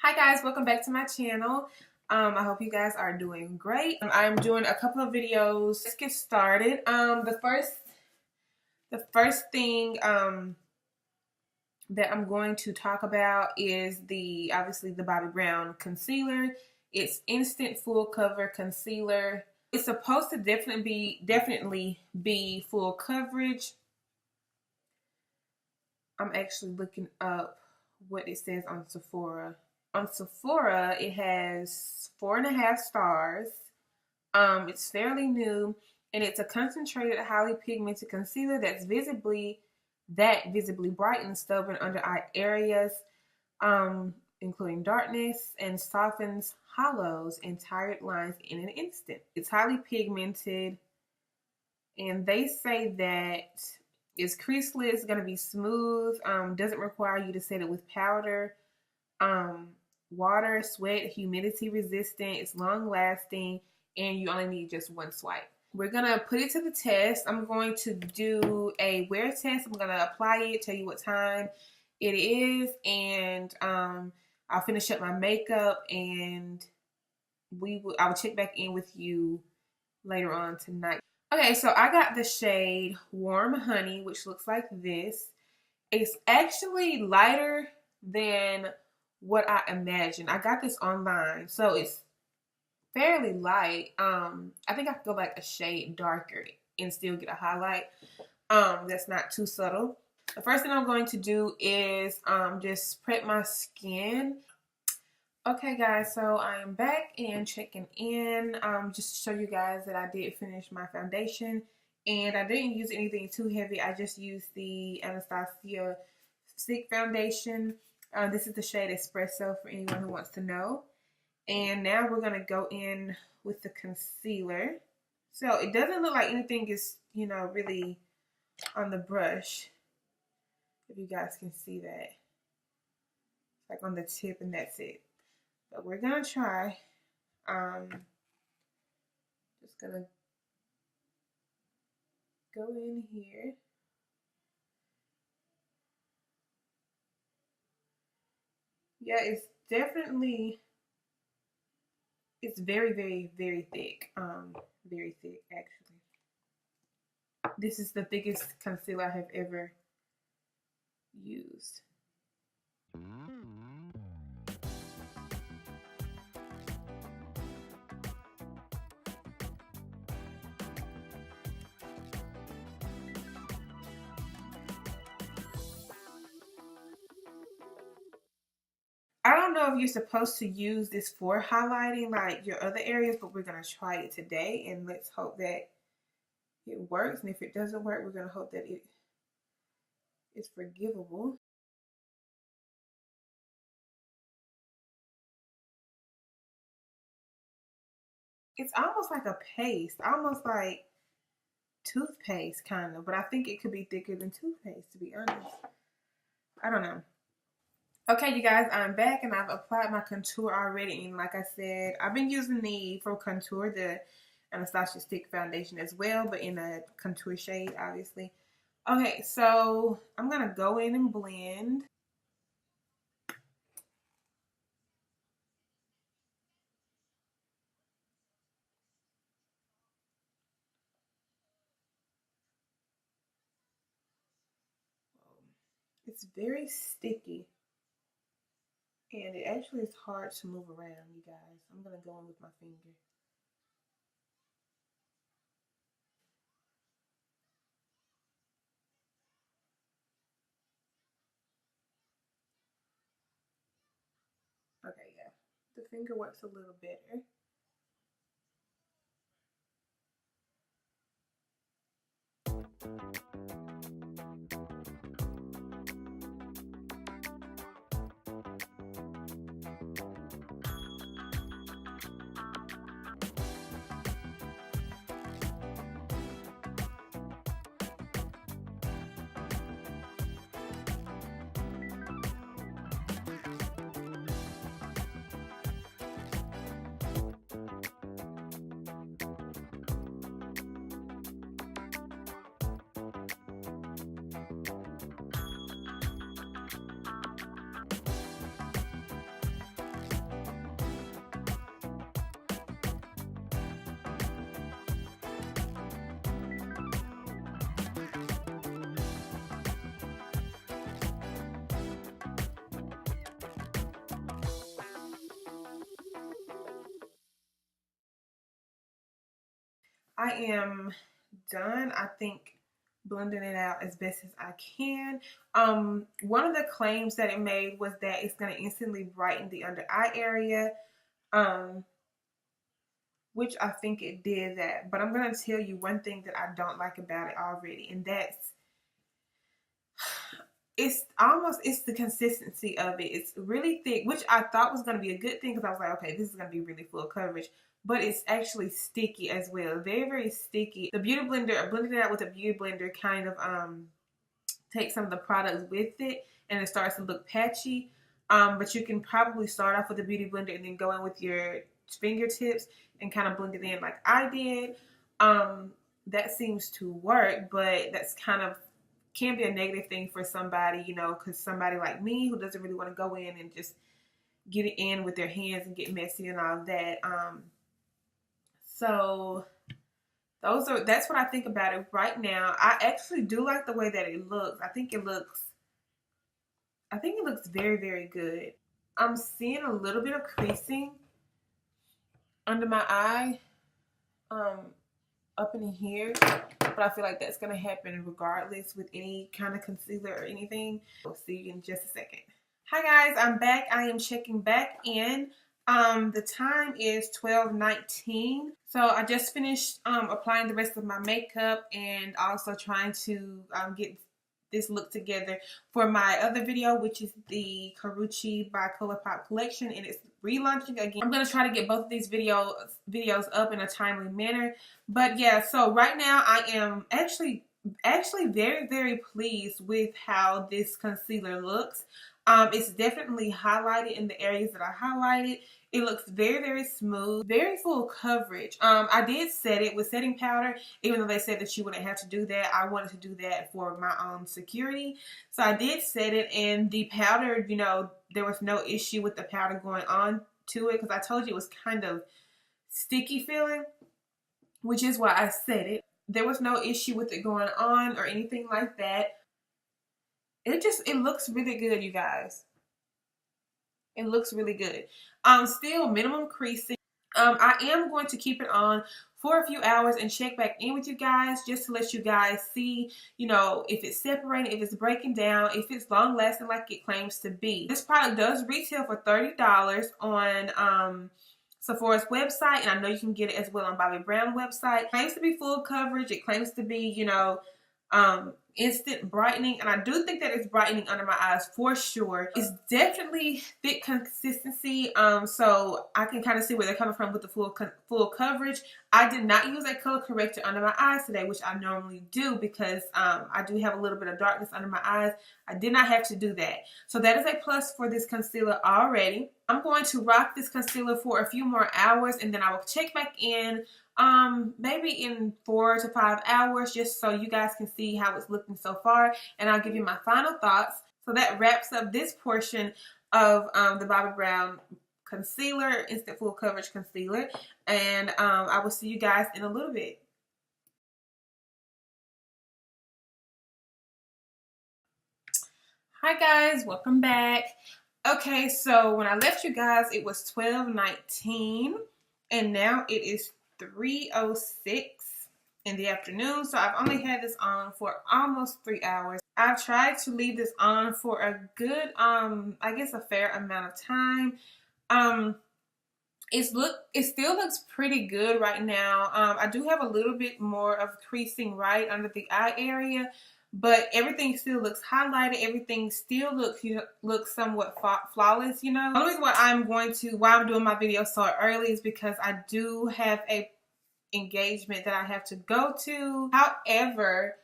Hi guys, welcome back to my channel. I hope you guys are doing great. I'm doing a couple of videos. Let's get started. The first thing that I'm going to talk about is obviously the Bobbi Brown concealer. It's instant full cover concealer. It's supposed to definitely be full coverage. I'm actually looking up what it says on Sephora. On Sephora, it has 4.5 stars. It's fairly new, and it's a concentrated, highly pigmented concealer that visibly brightens stubborn under eye areas, including darkness, and softens hollows and tired lines in an instant. It's highly pigmented, and they say that it's creaseless, going to be smooth, doesn't require you to set it with powder. Water, sweat, humidity resistant, it's long lasting, and you only need just one swipe. We're gonna put it to the test. I'm going to do a wear test. I'm gonna apply it, tell you what time it is, and I'll finish up my makeup, and I will check back in with you later on tonight. Okay, so I got the shade Warm Honey, which looks like this. It's actually lighter than what I imagined. I got this online, so it's fairly light. I think I could go like a shade darker and still get a highlight. That's not too subtle. The first thing I'm going to do is just prep my skin. Okay guys, so I am back and checking in, just to show you guys that I did finish my foundation, and I didn't use anything too heavy. I just used the Anastasia Stick Foundation. This is the shade Espresso for anyone who wants to know. And now we're going to go in with the concealer. So it doesn't look like anything is, really on the brush. If you guys can see that. It's like on the tip and that's it. But we're going to try. Just going to go in here. Yeah, it's definitely, it's very, very, very thick. Very thick, actually. This is the thickest concealer I have ever used. I don't know if you're supposed to use this for highlighting like your other areas, but we're going to try it today, and let's hope that it works. And if it doesn't work, we're going to hope that it is forgivable. It's almost like a paste, almost like toothpaste kind of, but I think it could be thicker than toothpaste, to be honest. I don't know. Okay, you guys, I'm back and I've applied my contour already. And like I said, I've been using the for contour, the Anastasia Stick Foundation as well, but in a contour shade, obviously. Okay, so I'm going to go in and blend. It's very sticky. And it actually is hard to move around, you guys. I'm going to go in with my finger. Okay, yeah. The finger works a little better. Okay. I am done, I think, blending it out as best as I can. One of the claims that it made was that it's going to instantly brighten the under eye area, which I think it did that. But I'm going to tell you one thing that I don't like about it already, and that's it's the consistency of it. It's really thick, which I thought was going to be a good thing because I was like, okay, this is going to be really full coverage. But it's actually sticky as well. Very, very sticky. The beauty blender, blending it out with a beauty blender kind of takes some of the products with it, and it starts to look patchy. But you can probably start off with a beauty blender and then go in with your fingertips and kind of blend it in like I did. That seems to work, but that's kind of can be a negative thing for somebody, you know, because somebody like me who doesn't really want to go in and just get it in with their hands and get messy and all that. So that's what I think about it right now. I actually do like the way that it looks. I think it looks very, very good. I'm seeing a little bit of creasing under my eye, up in here, but I feel like that's gonna happen regardless with any kind of concealer or anything. We'll see you in just a second. Hi guys, I'm back. I am checking back in. The time is 12:19. So I just finished applying the rest of my makeup and also trying to get this look together for my other video, which is the Karuchi by ColourPop collection, and it's relaunching again. I'm gonna try to get both of these videos up in a timely manner. But yeah, so right now I am actually very, very pleased with how this concealer looks. It's definitely highlighted in the areas that I highlighted. It looks very, very smooth, very full coverage. I did set it with setting powder, even though they said that you wouldn't have to do that. I wanted to do that for my own security. So I did set it, and the powder, you know, there was no issue with the powder going on to it because I told you it was kind of sticky feeling, which is why I set it. There was no issue with it going on or anything like that. It looks really good, you guys. It looks really good. Still minimum creasing. I am going to keep it on for a few hours and check back in with you guys just to let you guys see, you know, if it's separating, if it's breaking down, if it's long lasting like it claims to be. This product does retail for $30 on Sephora's website, and I know you can get it as well on Bobbi BORWN website. It claims to be full coverage. It claims to be, you know, instant brightening, and I do think that it's brightening under my eyes for sure. It's definitely thick consistency, so I can kind of see where they're coming from with the full coverage. I did not use a color corrector under my eyes today, which I normally do because I do have a little bit of darkness under my eyes. I did not have to do that, so that is a plus for this concealer already. I'm going to rock this concealer for a few more hours, and then I will check back in maybe in 4 to 5 hours, just so you guys can see how it's looking so far, and I'll give you my final thoughts. So that wraps up this portion of the Bobbi BORWN concealer, instant full coverage concealer, and I will see you guys in a little bit. Hi guys, welcome back. Okay, so when I left you guys, it was 12:19, and now it is 3:06 in the afternoon, so I've only had this on for almost 3 hours. I've tried to leave this on for a good, I guess a fair amount of time. It still looks pretty good right now. I do have a little bit more of creasing right under the eye area, but everything still looks highlighted. Everything still looks somewhat flawless, you know. The only reason why I'm doing my video so early is because I do have a engagement that I have to go to. However,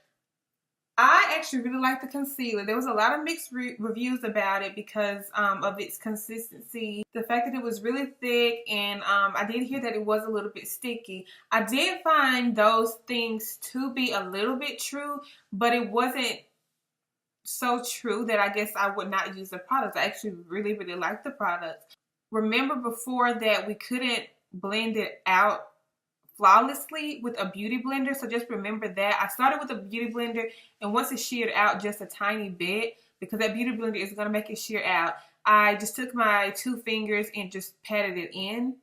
I actually really like the concealer. There was a lot of mixed reviews about it because of its consistency. The fact that it was really thick, and I did hear that it was a little bit sticky. I did find those things to be a little bit true, but it wasn't so true that I guess I would not use the product. I actually really, really like the product. Remember before that we couldn't blend it out flawlessly with a beauty blender, so just remember that. I started with a beauty blender, and once it sheared out just a tiny bit, because that beauty blender is going to make it shear out, I just took my 2 fingers and just patted it in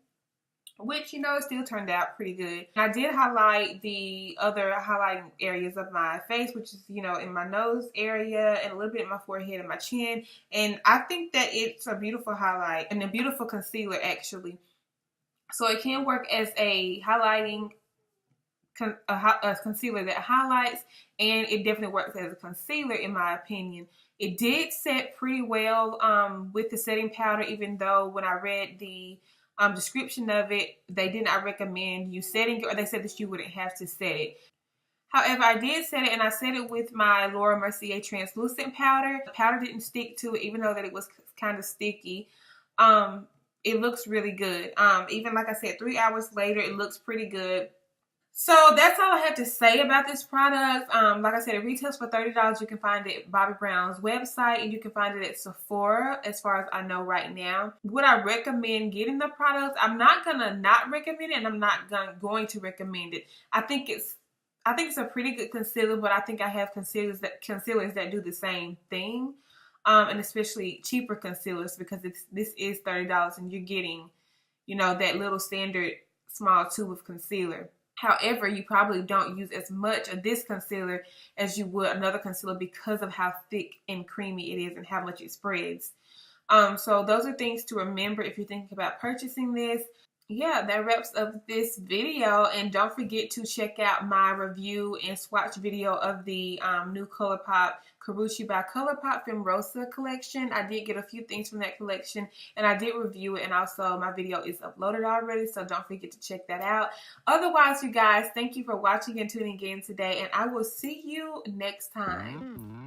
which, you know, it still turned out pretty good. I did highlight the other highlighting areas of my face, which is, you know, in my nose area and a little bit in my forehead and my chin. And I think that it's a beautiful highlight and a beautiful concealer, actually. So it can work as a highlighting a concealer that highlights, and it definitely works as a concealer, in my opinion. It did set pretty well with the setting powder, even though when I read the description of it, they did not recommend you setting it, or they said that you wouldn't have to set it. However, I did set it, and I set it with my Laura Mercier translucent powder. The powder didn't stick to it, even though that it was kind of sticky. It looks really good. Even like I said, 3 hours later, it looks pretty good. So that's all I have to say about this product. Like I said, it retails for $30. You can find it at Bobbi Brown's website, and you can find it at Sephora, as far as I know right now. Would I recommend getting the product? I'm not gonna not recommend it, and I'm not going to recommend it. I think it's a pretty good concealer, but I think I have concealers that do the same thing, and especially cheaper concealers, because this is $30, and you're getting, you know, that little standard small tube of concealer. However, you probably don't use as much of this concealer as you would another concealer because of how thick and creamy it is and how much it spreads. So those are things to remember if you're thinking about purchasing this. Yeah, that wraps up this video, and don't forget to check out my review and swatch video of the new ColourPop Carucci by ColourPop Femme Rosa collection. I did get a few things from that collection, and I did review it, and also my video is uploaded already, so don't forget to check that out. Otherwise, you guys, thank you for watching and tuning in today, and I will see you next time.